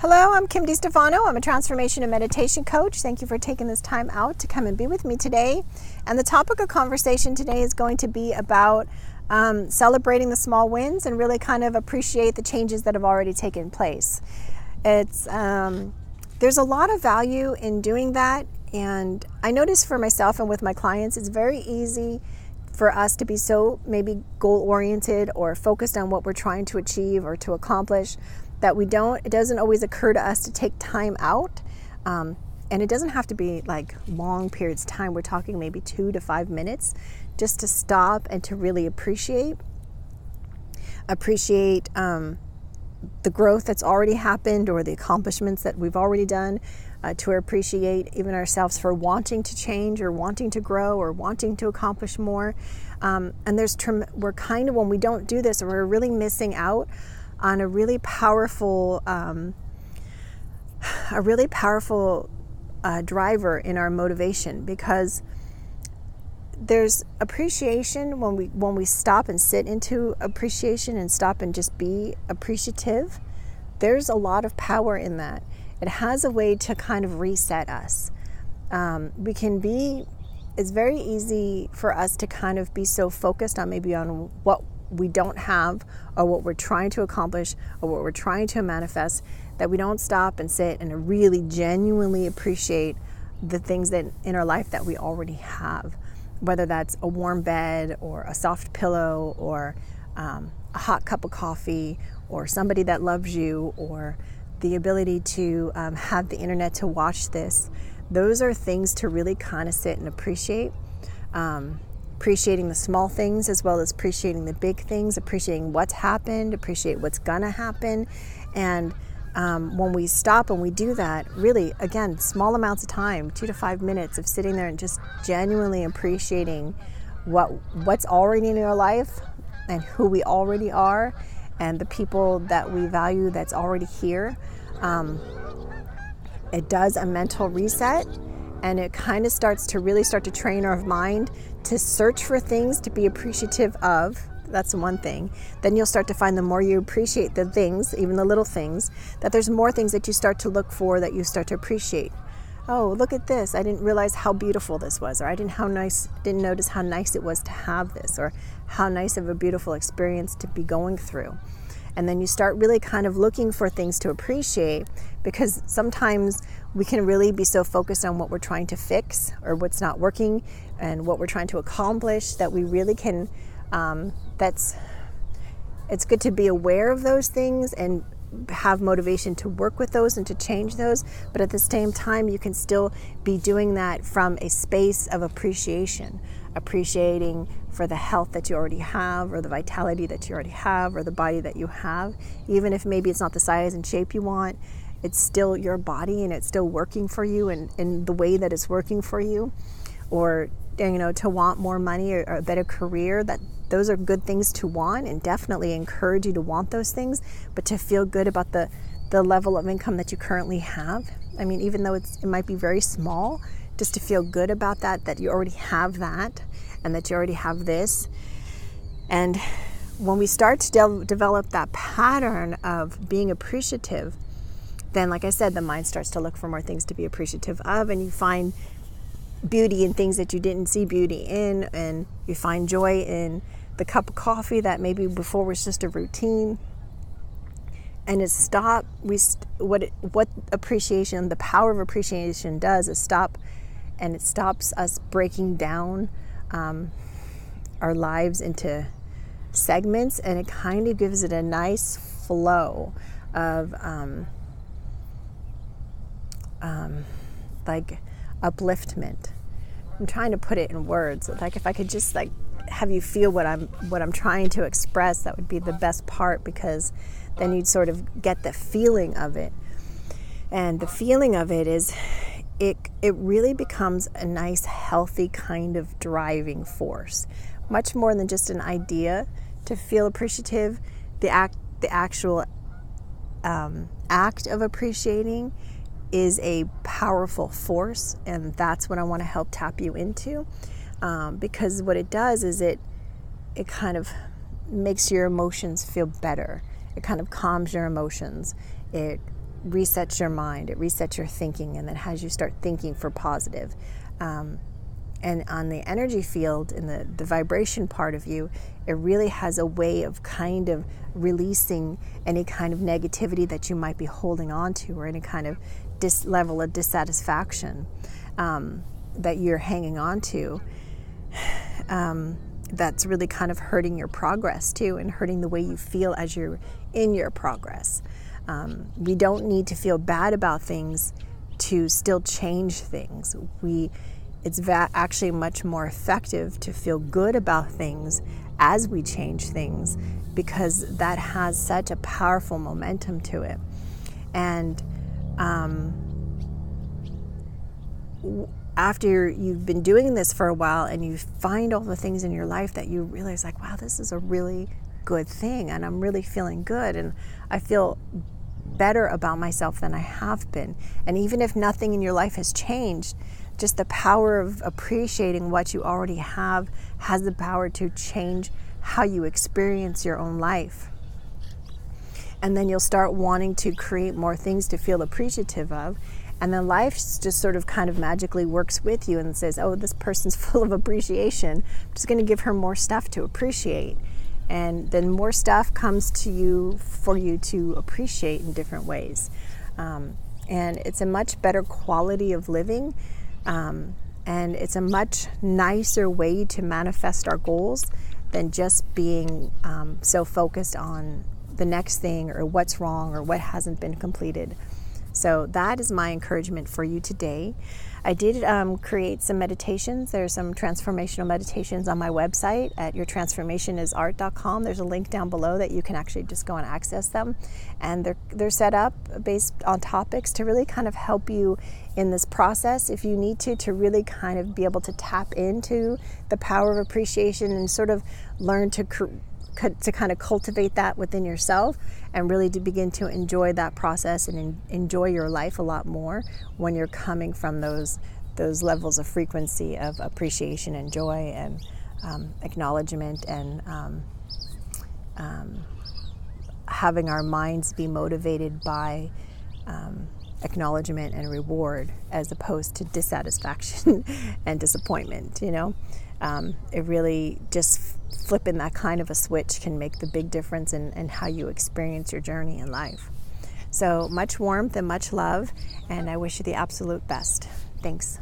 Hello, I'm Kim DeStefano. I'm a transformation and meditation coach. Thank you for taking this time out to come and be with me today. And the topic of conversation today is going to be about celebrating the small wins and really kind of appreciate the changes that have already taken place. There's a lot of value in doing that. And I notice for myself and with my clients, it's very easy for us to be so maybe goal-oriented or focused on what we're trying to achieve or to accomplish that it doesn't always occur to us to take time out. And it doesn't have to be like long periods of time. We're talking maybe 2 to 5 minutes just to stop and to really appreciate the growth that's already happened or the accomplishments that we've already done, to appreciate even ourselves for wanting to change or wanting to grow or wanting to accomplish more. And we're kind of, when we don't do this, we're really missing out on a really powerful driver in our motivation, because there's appreciation when we stop and sit into appreciation and stop and just be appreciative. There's a lot of power in that. It has a way to kind of reset us. It's very easy for us to kind of be so focused on what we don't have or what we're trying to accomplish or what we're trying to manifest that we don't stop and sit and really genuinely appreciate the things that in our life that we already have, whether that's a warm bed or a soft pillow or a hot cup of coffee or somebody that loves you or the ability to have the internet to watch this. Those are things to really kind of sit and appreciate. Appreciating the small things as well as appreciating the big things, appreciating what's happened, appreciate what's gonna happen. And when we stop and we do that, really, again, small amounts of time, 2 to 5 minutes of sitting there and just genuinely appreciating what's already in our life and who we already are and the people that we value that's already here. It does a mental reset, and it kind of starts to train our mind to search for things to be appreciative of. That's one thing. Then you'll start to find the more you appreciate the things, even the little things, that there's more things that you start to look for that you start to appreciate. Oh, look at this. I didn't realize how beautiful this was, or I didn't notice how nice it was to have this, or how nice of a beautiful experience to be going through. And then you start really kind of looking for things to appreciate, because sometimes we can really be so focused on what we're trying to fix or what's not working and what we're trying to accomplish that we really can, it's good to be aware of those things and have motivation to work with those and to change those. But at the same time, you can still be doing that from a space of appreciating for the health that you already have, or the vitality that you already have, or the body that you have. Even if maybe it's not the size and shape you want, it's still your body and it's still working for you and in the way that it's working for you. Or, to want more money or a better career, those are good things to want, and definitely encourage you to want those things, but to feel good about the level of income that you currently have. I mean, even though it might be very small, just to feel good about that you already have that, and that you already have this. And when we start to develop that pattern of being appreciative, then, like I said, the mind starts to look for more things to be appreciative of, and you find beauty in things that you didn't see beauty in, and you find joy in the cup of coffee that maybe before was just a routine. And what appreciation, the power of appreciation does is it stops us breaking down our lives into segments, and it kind of gives it a nice flow of like upliftment. I'm trying to put it in words. Like if I could just have you feel what I'm trying to express, that would be the best part, because then you'd sort of get the feeling of it. And the feeling of it is it really becomes a nice, healthy kind of driving force, much more than just an idea to feel appreciative. The actual act of appreciating is a powerful force, and that's what I want to help tap you into, because what it does is it kind of makes your emotions feel better. It kind of calms your emotions. It resets your mind, it resets your thinking, and then has you start thinking for positive. And on the energy field, in the vibration part of you, it really has a way of kind of releasing any kind of negativity that you might be holding on to, or any kind of level of dissatisfaction that you're hanging on to. That's really kind of hurting your progress too, and hurting the way you feel as you're in your progress. We don't need to feel bad about things to still change things. It's actually much more effective to feel good about things as we change things, because that has such a powerful momentum to it. And after you've been doing this for a while and you find all the things in your life that you realize, like, wow, this is a really good thing, and I'm really feeling good, and I feel better about myself than I have been. And even if nothing in your life has changed, just the power of appreciating what you already have has the power to change how you experience your own life. And then you'll start wanting to create more things to feel appreciative of. And then life just sort of kind of magically works with you and says, oh, this person's full of appreciation. I'm just going to give her more stuff to appreciate. And then more stuff comes to you for you to appreciate in different ways. And it's a much better quality of living. And it's a much nicer way to manifest our goals than just being so focused on the next thing, or what's wrong, or what hasn't been completed. So that is my encouragement for you today. I did create some meditations. There's some transformational meditations on my website at yourtransformationisart.com. There's a link down below that you can actually just go and access them. And they're set up based on topics to really kind of help you in this process, if you need to really kind of be able to tap into the power of appreciation and sort of learn to kind of cultivate that within yourself, and really to begin to enjoy that process and enjoy your life a lot more when you're coming from those levels of frequency of appreciation and joy and acknowledgement, and having our minds be motivated by acknowledgement and reward, as opposed to dissatisfaction and disappointment. It really just flipping that kind of a switch can make the big difference in how you experience your journey in life. So much warmth and much love, and I wish you the absolute best. Thanks.